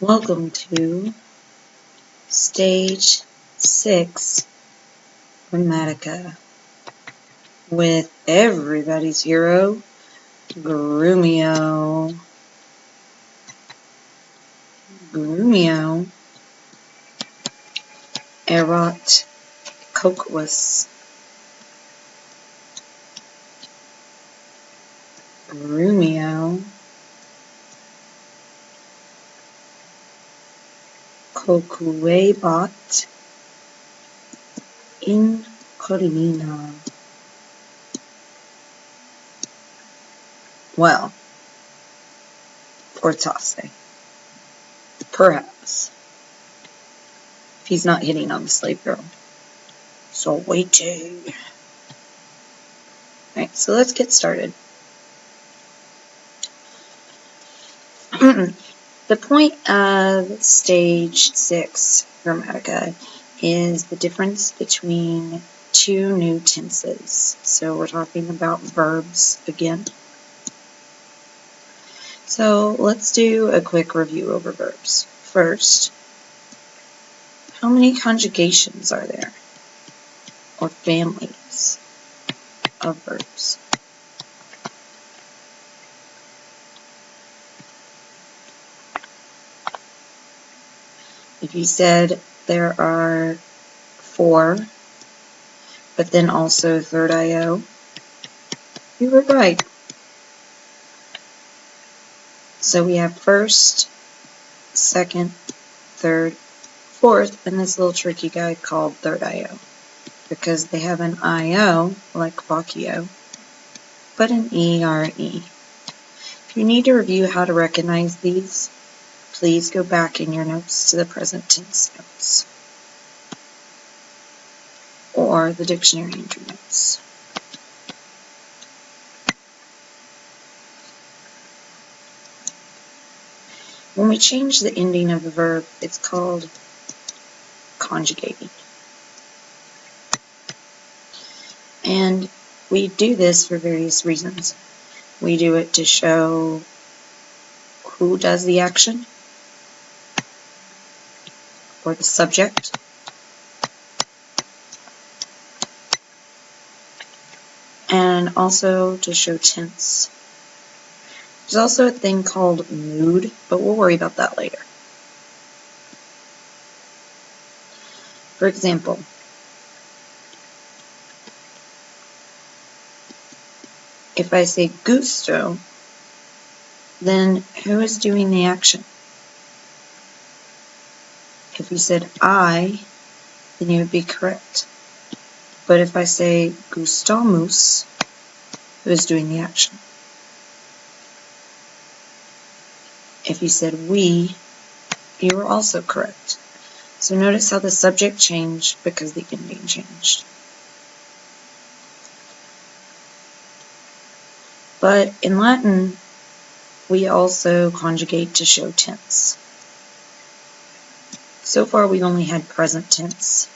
Welcome to Stage 6 Grammatica with everybody's hero, Grumio. Grumio erat coquus. Grumio cocuebat in collina. Well, fortasse. Perhaps. If he's not hitting on the slave girl. So waiting. Alright, so let's get started. The point of Stage 6 Grammatica is the difference between two new tenses. So we're talking about verbs again. So let's do a quick review over verbs. First, how many conjugations are there? Or families of verbs? If you said there are 4, but then also third IO, you were right. So we have first, second, third, fourth, and this little tricky guy called third IO, because they have an IO, like Bacchio, but an ERE. If you need to review how to recognize these, please go back in your notes to the present tense notes, or the dictionary entry notes. When we change the ending of a verb, it's called conjugating. And we do this for various reasons. We do it to show who does the action, or the subject, and also to show tense. There's also a thing called mood, but we'll worry about that later. For example, if I say gusto, then who is doing the action? If you said I, then you would be correct. But if I say gustamos, who is doing the action? If you said we, you were also correct. So notice how the subject changed because the ending changed. But in Latin, we also conjugate to show tense. So far we've only had present tense.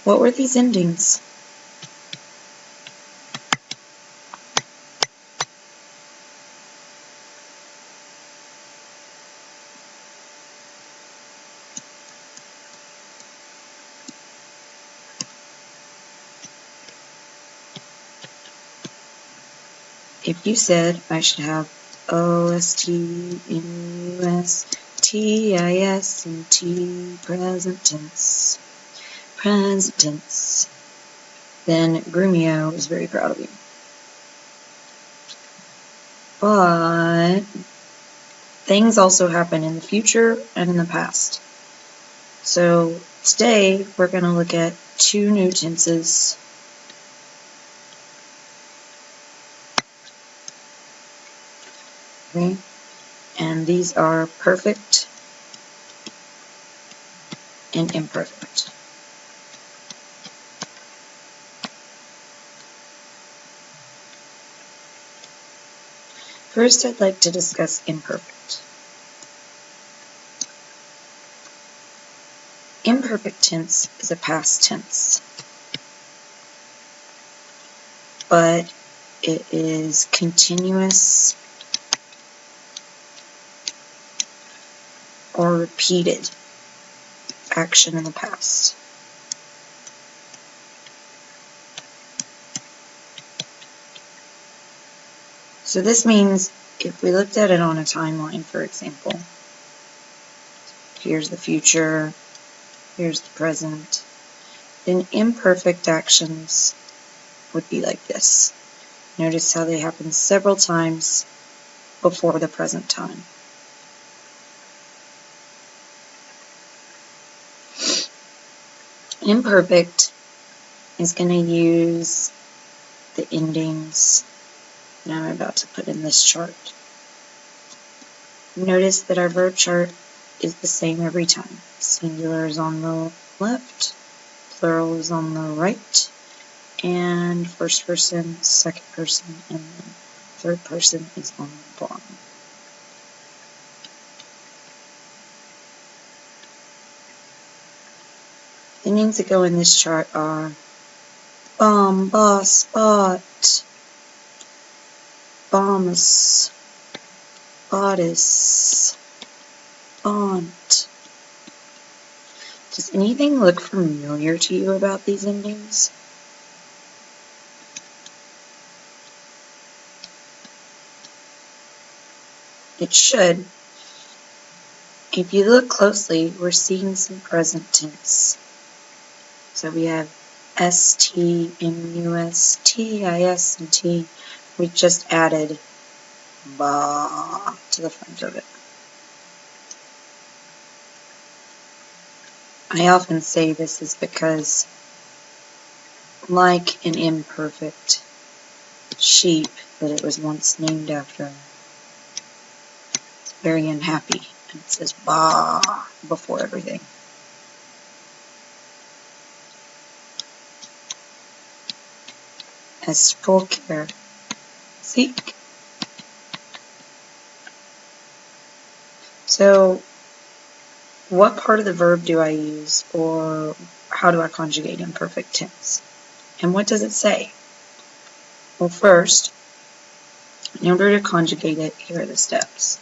What were these endings? If you said I should have OST, NUS, TIS, and T, present tense, then Grumio is very proud of you. But things also happen in the future and in the past. So today we're going to look at two new tenses. Okay, and these are perfect and imperfect. First, I'd like to discuss imperfect. Imperfect tense is a past tense, but it is continuous or repeated action in the past. So this means if we looked at it on a timeline, for example, here's the future, here's the present, then imperfect actions would be like this. Notice how they happen several times before the present time. Imperfect is going to use the endings that I'm about to put in this chart. Notice that our verb chart is the same every time. Singular is on the left, plural is on the right, and first person, second person, and then third person is on the bottom. The names that go in this chart are bomb, boss, spot, bombus, bodice, bont. Does anything look familiar to you about these endings? It should. If you look closely, we're seeing some present tense. So we have ST, MUS, TIS, and T. We just added ba to the front of it. I often say this is because, like an imperfect sheep that it was once named after, it's very unhappy, and it says ba before everything. As full care, seek. So, what part of the verb do I use, or how do I conjugate imperfect tense? And what does it say? Well, first, in order to conjugate it, here are the steps.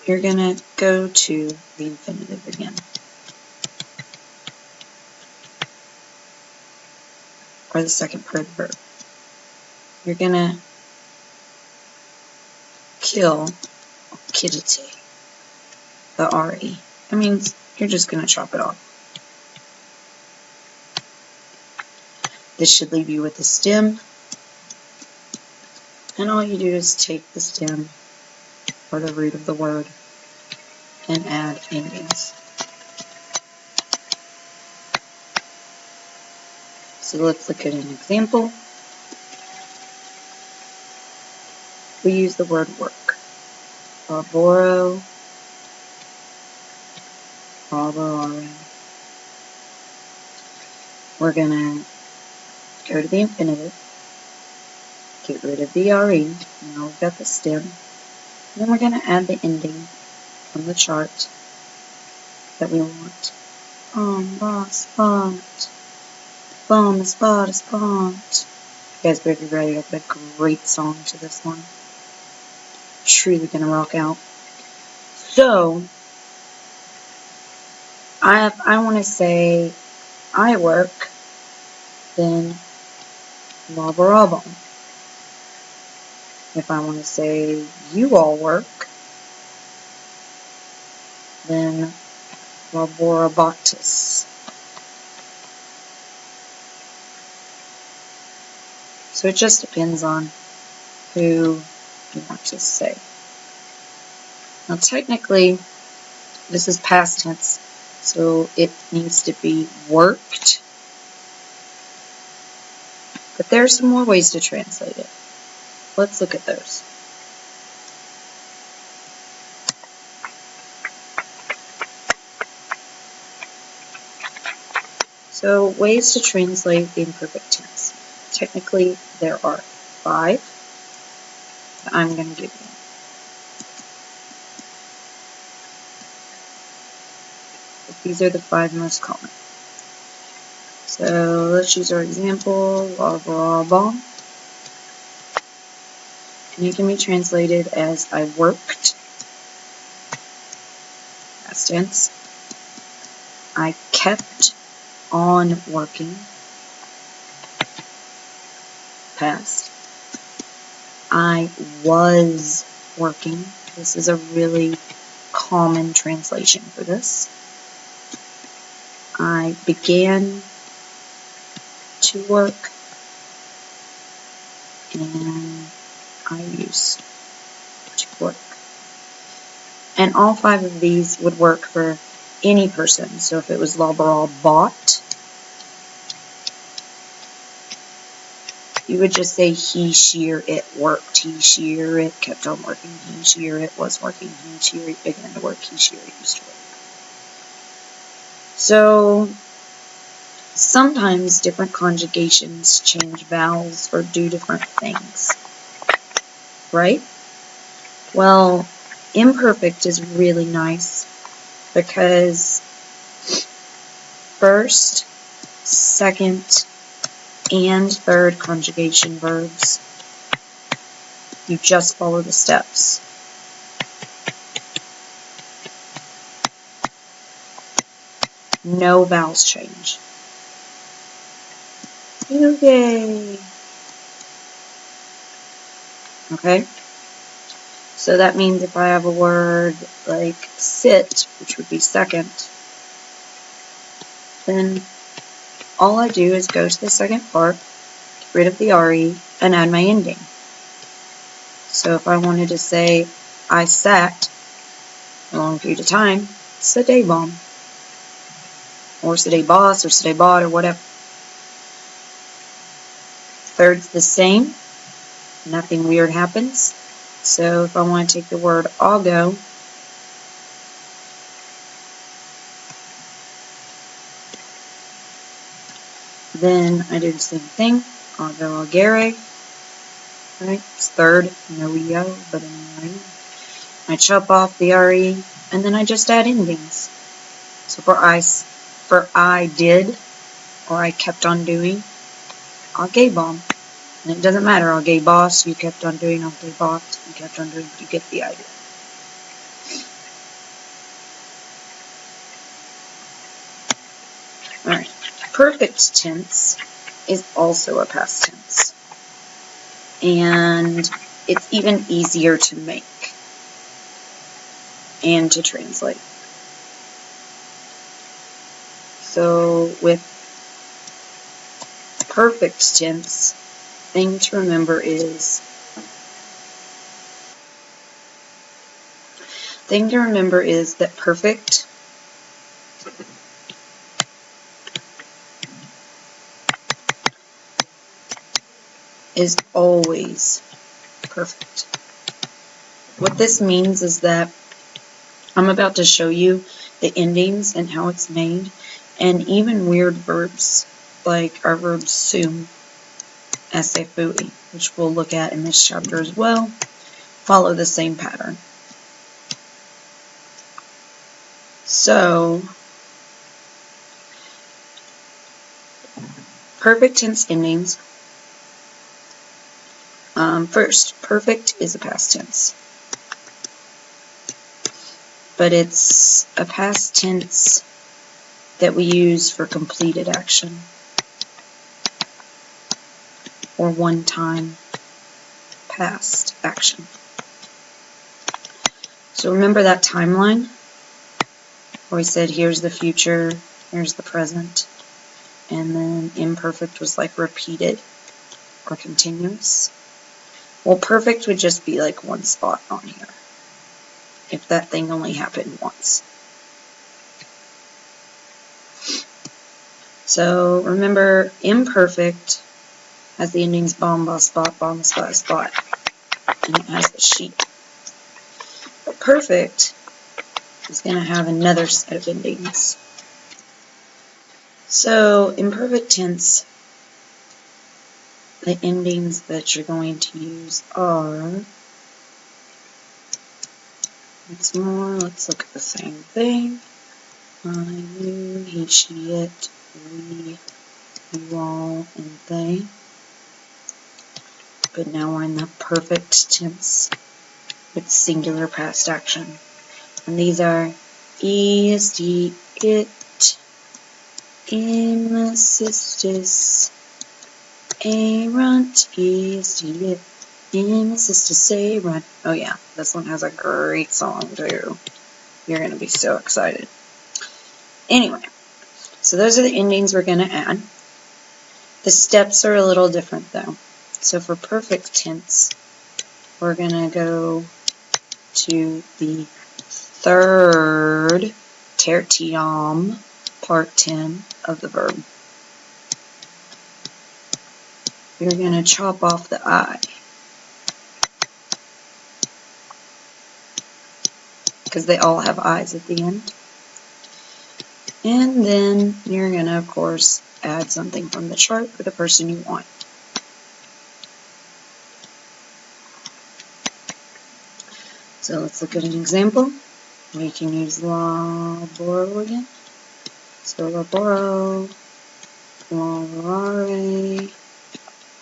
You're going to go to the infinitive again, or the second part of the verb. You're going to kill, kiddity, the RE. That means you're just going to chop it off. This should leave you with the stem, and all you do is take the stem, or the root of the word, and add endings. So let's look at an example. We use the word work. Laboro, laborare. We're going to go to the infinitive, get rid of the RE, now we've got the stem, and then we're going to add the ending from the chart that we want. Spot. Bomb, spot, spot. You guys better be ready. I've got a great song to this one. Truly gonna rock out. So, I want to say I work, then laborabo. If I want to say you all work, then laborabatus. So it just depends on who you want to say. Now technically, this is past tense, so it needs to be worked. But there are some more ways to translate it. Let's look at those. So, ways to translate the imperfect tense. Technically, there are 5 that I'm going to give you. But these are the 5 most common. So, let's use our example, laborabo. And it can be translated as I worked, past tense. I kept on working, past. I was working. This is a really common translation for this. I began to work, and I used to work. And all 5 of these would work for any person. So if it was Laboral bought, you would just say he, she, or it worked. He, she, or it kept on working. He, she, or it was working. He, she, or it began to work. He, she, or it used to work. So sometimes different conjugations change vowels or do different things, right? Well, imperfect is really nice because first, second, and third conjugation verbs, you just follow the steps. No vowels change. Yay! Okay? So that means if I have a word like sit, which would be second, then all I do is go to the second part, get rid of the RE, and add my ending. So if I wanted to say I sat a long period of time, c'est a bomb. Or c'est a boss, or c'est a bot, or whatever. Third's the same. Nothing weird happens. So if I want to take the word I'll go, then I do the same thing. I'll go Algere. Right? It's third, no EO, but anyway. I chop off the RE, and then I just add endings. So for I did, or I kept on doing, I'll gay bomb. And it doesn't matter, I'll gay boss, you kept on doing, I'll gay bot, you kept on doing, you get the idea. Alright, perfect tense is also a past tense. And it's even easier to make and to translate. So with perfect tense, thing to remember is that perfect is always perfect. What this means is that I'm about to show you the endings and how it's made, and even weird verbs like our verb sum, fui, which we'll look at in this chapter as well, follow the same pattern. So, perfect tense endings. First, perfect is a past tense, but it's a past tense that we use for completed action or one-time past action. So remember that timeline where we said here's the future, here's the present, and then imperfect was like repeated or continuous. Well, perfect would just be like one spot on here if that thing only happened once. So remember, imperfect has the endings bomb, boss, spot, spot, and it has the sheet. But perfect is going to have another set of endings. So in perfect tense, the endings that you're going to use are, once more, let's look at the same thing. I, you, he, she, it, we, you all, and they. but now we're in the perfect tense with singular past action. And these are est, it, im, sistis, erunt, est, it, im, sistis, erunt. Oh yeah, this one has a great song too. You're going to be so excited. Anyway, so those are the endings we're going to add. The steps are a little different though. So for perfect tense, we're going to go to the third tertium, part 10 of the verb. You're going to chop off the I, because they all have I's at the end. And then you're going to, of course, add something from the chart for the person you want. So let's look at an example. We can use laboro again. So laboro, laborare,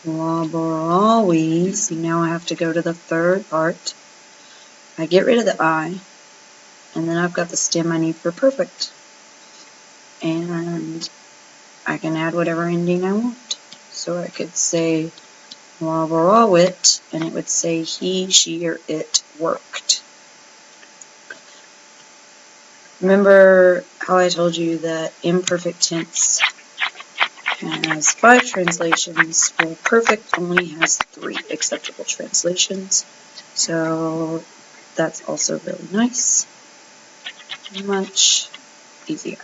laborawi. See, now I have to go to the third part. I get rid of the I, and then I've got the stem I need for perfect. And I can add whatever ending I want. So I could say laborawit, and it would say he, she, or it worked. Remember how I told you that imperfect tense has 5 translations, well, perfect only has 3 acceptable translations. So that's also really nice. Much easier.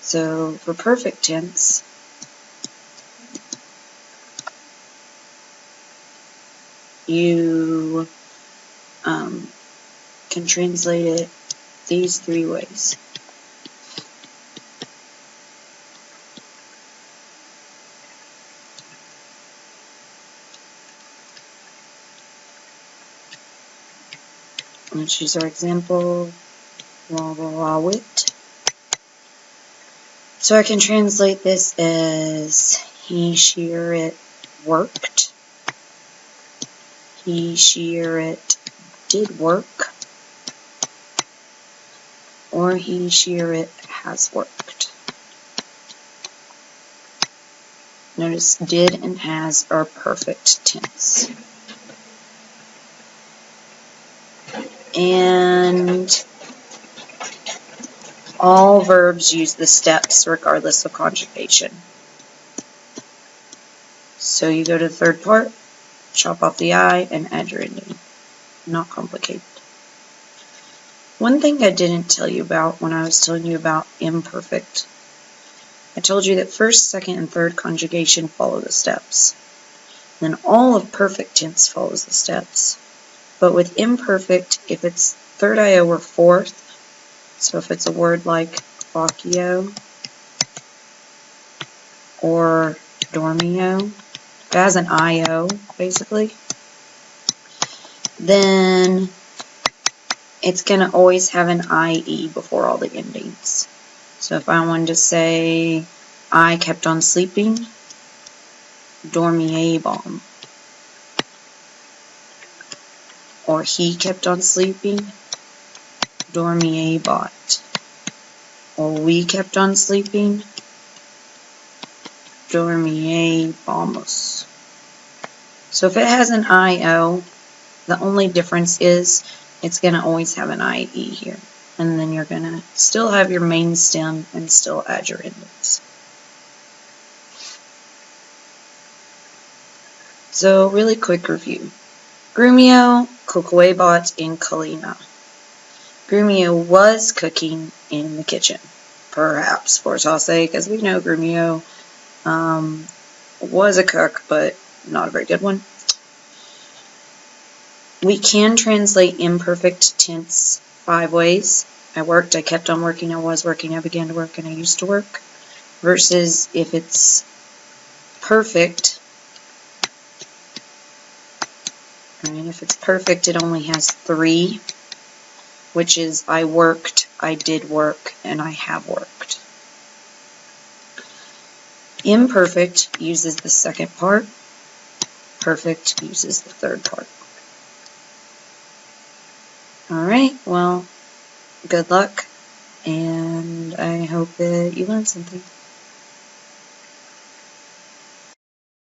So for perfect tense, you can translate it these 3 ways. Let's use our example, laborawit. So I can translate this as he, she, or it worked. He, she, or it did work. Or he, she, or it has worked. Notice did and has are perfect tense. And all verbs use the steps regardless of conjugation. So you go to the third part, chop off the I, and add your ending. Not complicated. One thing I didn't tell you about when I was telling you about imperfect, I told you that first, second, and third conjugation follow the steps. Then all of perfect tense follows the steps. But with imperfect, if it's third IO or fourth, so if it's a word like faccio or dormio, if it has an IO, basically, then it's going to always have an IE before all the endings. So if I wanted to say, I kept on sleeping, dormiebom. Or he kept on sleeping, dormiebot. Or we kept on sleeping, dormiebamos. So if it has an IO, the only difference is it's going to always have an IE here. And then you're going to still have your main stem and still add your endings. So really quick review. Grumio, Kokoebot, and Kalina. Grumio was cooking in the kitchen. Perhaps, for say, because we know Grumio was a cook, but not a very good one. We can translate imperfect tense 5 ways. I worked, I kept on working, I was working, I began to work, and I used to work. Versus if it's perfect, and if it's perfect, it only has 3, which is I worked, I did work, and I have worked. Imperfect uses the second part. Perfect uses the third part. Alright, well, good luck, and I hope that you learned something.